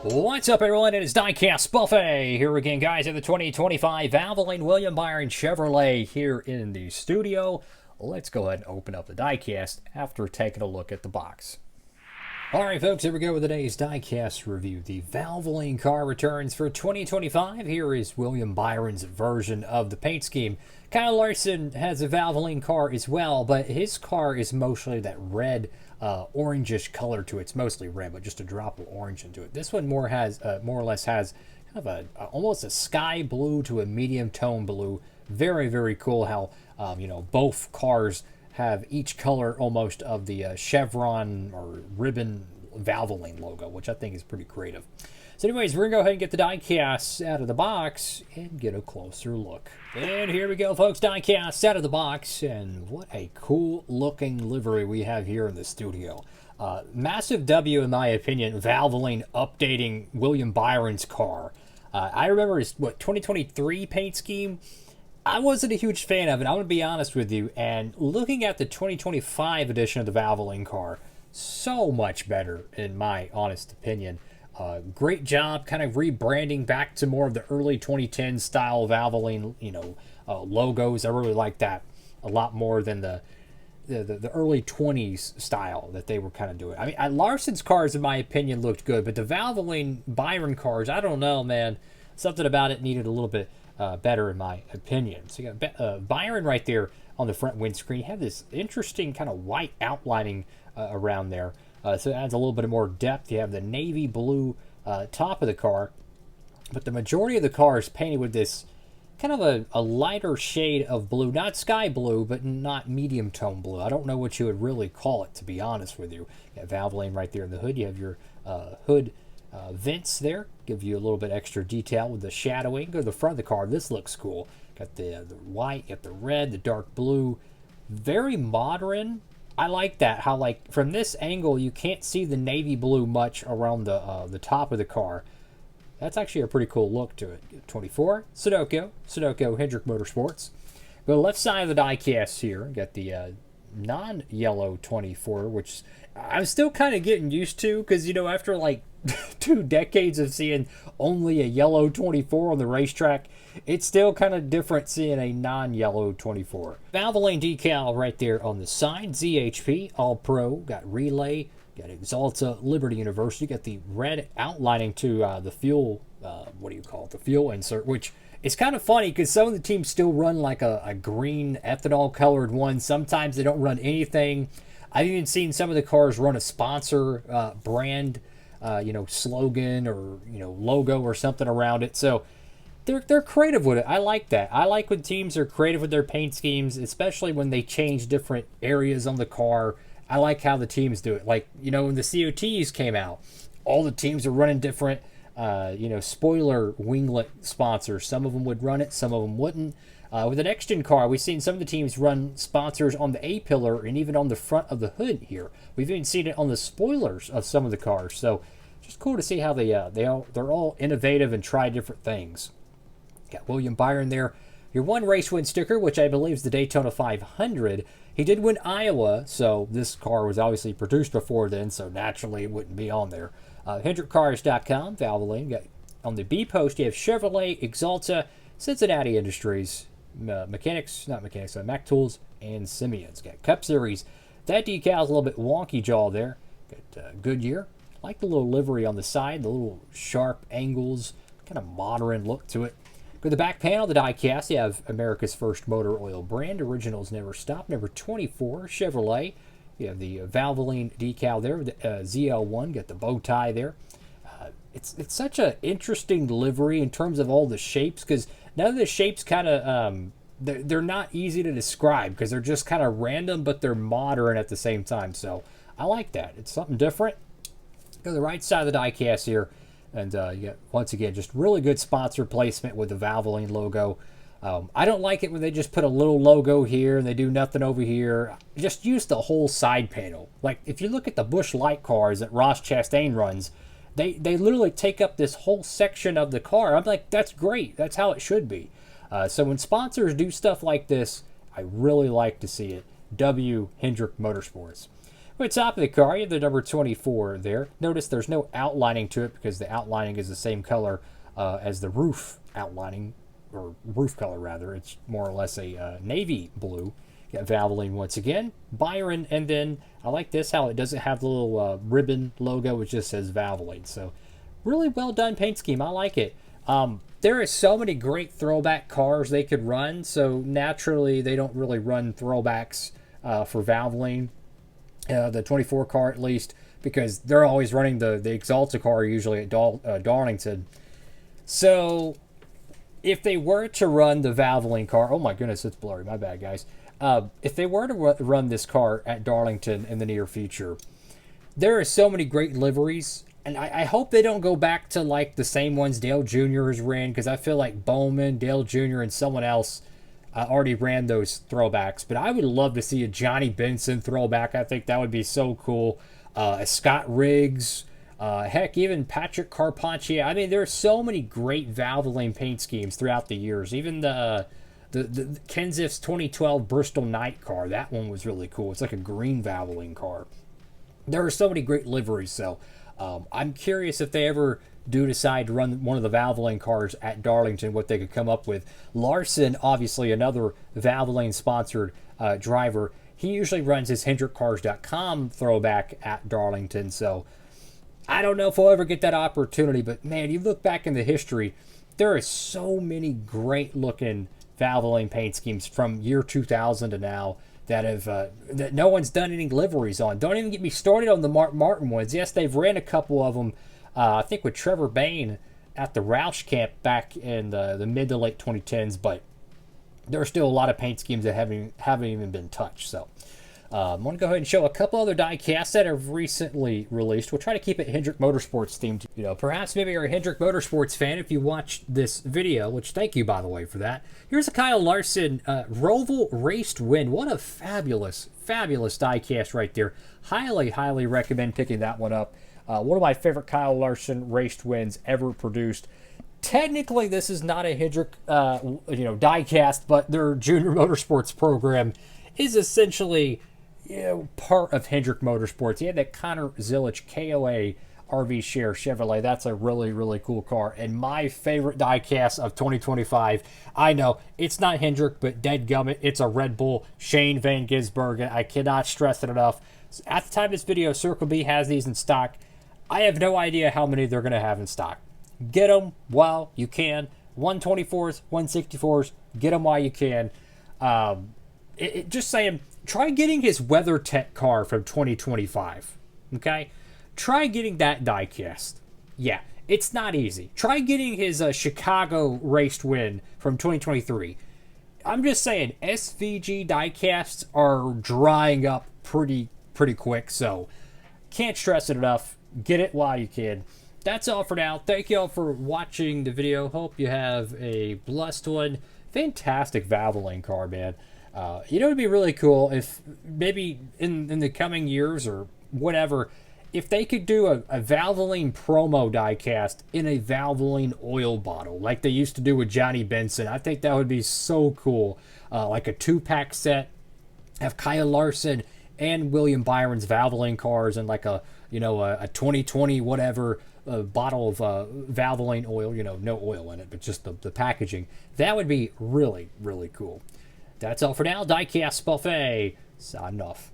What's up, everyone? It is Diecastbuffet here again, guys, at the 2025 Valvoline William Byron Chevrolet here in the studio. Let's go ahead and open up the diecast after taking a look at the box. Alright, folks, here we go with today's diecast review. The Valvoline car returns for 2025. Here is William Byron's version of the paint scheme. Kyle Larson has a Valvoline car as well, but his car is mostly that red, orangish color to it. It's mostly red, but just a drop of orange into it. This one more or less has kind of almost a sky blue to a medium tone blue. Very, very cool how both cars have each color almost of the chevron or ribbon Valvoline logo, which I think is pretty creative. So anyways, we're going to go ahead and get the diecast out of the box and get a closer look. And here we go, folks, diecast out of the box. And what a cool looking livery we have here in the studio. Massive W, in my opinion, Valvoline updating William Byron's car. I remember his, 2023 paint scheme. I wasn't a huge fan of it, I'm going to be honest with you. And looking at the 2025 edition of the Valvoline car, so much better, in my honest opinion. Great job kind of rebranding back to more of the early 2010 style Valvoline, logos. I really like that a lot more than the early 20s style that they were kind of doing. I mean, Larson's cars, in my opinion, looked good, but the Valvoline Byron cars, I don't know, man. Something about it needed a little bit better, in my opinion. So you got Byron right there on the front windscreen. You have this interesting kind of white outlining around there. So it adds a little bit more depth. You have the navy blue top of the car, but the majority of the car is painted with this kind of a lighter shade of blue. Not sky blue, but not medium tone blue. I don't know what you would really call it, to be honest with you. You have Valvoline right there in the hood. You have your hood vents there. Give you a little bit extra detail with the shadowing. Go to the front of the car. This looks cool. Got the white, got the red, the dark blue. Very modern. I like that, how like from this angle you can't see the navy blue much around the top of the car. That's actually a pretty cool look to it. 24, Sunoco Hendrick Motorsports. Go to the left side of the diecast here. Got the non-yellow 24, which I'm still kind of getting used to because, after like 2 decades of seeing only a yellow 24 on the racetrack, it's still kind of different seeing a non-yellow 24. Valvoline decal right there on the side. ZHP, All Pro, got Relay, got Exalta, Liberty University, got the red outlining to the fuel, the fuel insert, which is kind of funny because some of the teams still run like a green ethanol colored one. Sometimes they don't run anything. I've even seen some of the cars run a sponsor brand, slogan or, logo or something around it. So they're creative with it. I like that. I like when teams are creative with their paint schemes, especially when they change different areas on the car. I like how the teams do it. Like, when the COTs came out, all the teams are running different, spoiler winglet sponsors. Some of them would run it, some of them wouldn't. With the next-gen car, we've seen some of the teams run sponsors on the A-pillar and even on the front of the hood here. We've even seen it on the spoilers of some of the cars. So just cool to see how they're all innovative and try different things. Got William Byron there. Your one race win sticker, which I believe is the Daytona 500. He did win Iowa, so this car was obviously produced before then, so naturally it wouldn't be on there. HendrickCars.com, Valvoline. Got on the B post, you have Chevrolet, Exalta, Cincinnati Industries, Mac Tools, and Simeon's. Got Cup Series. That decal's a little bit wonky jaw there. Got Goodyear. Like the little livery on the side, the little sharp angles, kind of modern look to it. Go to the back panel of the diecast, you have America's First Motor Oil brand. Originals never stop. Number 24, Chevrolet. You have the Valvoline decal there. The ZL1, got the bow tie there. It's such an interesting livery in terms of all the shapes, because none of the shapes kind of, they're not easy to describe because they're just kind of random, but they're modern at the same time. So I like that. It's something different. Go to the right side of the diecast here. And you get, once again, just really good sponsor placement with the Valvoline logo. I don't like it when they just put a little logo here and they do nothing over here. Just use the whole side panel. Like, if you look at the Busch Light cars that Ross Chastain runs, they literally take up this whole section of the car. I'm like, that's great. That's how it should be. So when sponsors do stuff like this, I really like to see it. W. Hendrick Motorsports. On the top of the car, you have the number 24 there. Notice there's no outlining to it because the outlining is the same color as the roof outlining, or roof color rather. It's more or less a navy blue. You got Valvoline once again, Byron, and then I like this how it doesn't have the little ribbon logo. It just says Valvoline. So really well done paint scheme. I like it. There is so many great throwback cars they could run. So naturally, they don't really run throwbacks for Valvoline. The 24 car at least, because they're always running the Exalta car usually at Darlington. So if they were to run the Valvoline car, oh my goodness, it's blurry, my bad guys. If they were to run this car at Darlington in the near future, there are so many great liveries, and I hope they don't go back to like the same ones Dale Jr. has ran, because I feel like Bowman, Dale Jr., and someone else already ran those throwbacks. But I would love to see a Johnny Benson throwback. I think that would be so cool. A Scott Riggs, heck, even Patrick Carpentier. I mean, there are so many great Valvoline paint schemes throughout the years. Even the Kenseth's 2012 Bristol Knight car, that one was really cool. It's like a green Valvoline car. There are so many great liveries, so I'm curious if they ever do decide to run one of the Valvoline cars at Darlington, what they could come up with. Larson, obviously another Valvoline-sponsored driver, he usually runs his HendrickCars.com throwback at Darlington, so I don't know if we'll ever get that opportunity, but man, you look back in the history, there are so many great-looking Valvoline paint schemes from year 2000 to now that have that no one's done any liveries on. Don't even get me started on the Mark Martin ones. Yes, they've ran a couple of them, I think with Trevor Bain at the Roush camp back in the mid to late 2010s, but there are still a lot of paint schemes that haven't even been touched. So I'm going to go ahead and show a couple other diecasts that have recently released. We'll try to keep it Hendrick Motorsports themed. You know, perhaps maybe you're a Hendrick Motorsports fan if you watched this video, which thank you, by the way, for that. Here's a Kyle Larson Roval Raced Win. What a fabulous, fabulous diecast right there. Highly, highly recommend picking that one up. One of my favorite Kyle Larson raced wins ever produced. Technically, this is not a Hendrick, diecast, but their junior motorsports program is essentially, part of Hendrick Motorsports. He had that Connor Zilic KOA RV Share Chevrolet. That's a really, really cool car. And my favorite diecast of 2025, I know it's not Hendrick, but dadgummit, it's a Red Bull Shane Van Gisbergen. I cannot stress it enough. At the time of this video, Circle B has these in stock. I have no idea how many they're going to have in stock. Get them while you can. 124s, 164s, get them while you can. Just saying, try getting his WeatherTech car from 2025. Okay? Try getting that diecast. Yeah, it's not easy. Try getting his Chicago raced win from 2023. I'm just saying, SVG diecasts are drying up pretty quick, so can't stress it enough. Get it while you can. That's all for now. Thank you all for watching the video. Hope you have a blessed one. Fantastic Valvoline car, man. It'd be really cool if maybe in the coming years or whatever, if they could do a Valvoline promo diecast in a Valvoline oil bottle like they used to do with Johnny Benson. I think that would be so cool. Like a 2-pack set, have Kyle Larson and William Byron's Valvoline cars and like a 2020 whatever bottle of Valvoline oil, no oil in it, but just the packaging. That would be really, really cool. That's all for now. Diecastbuffet, signing off.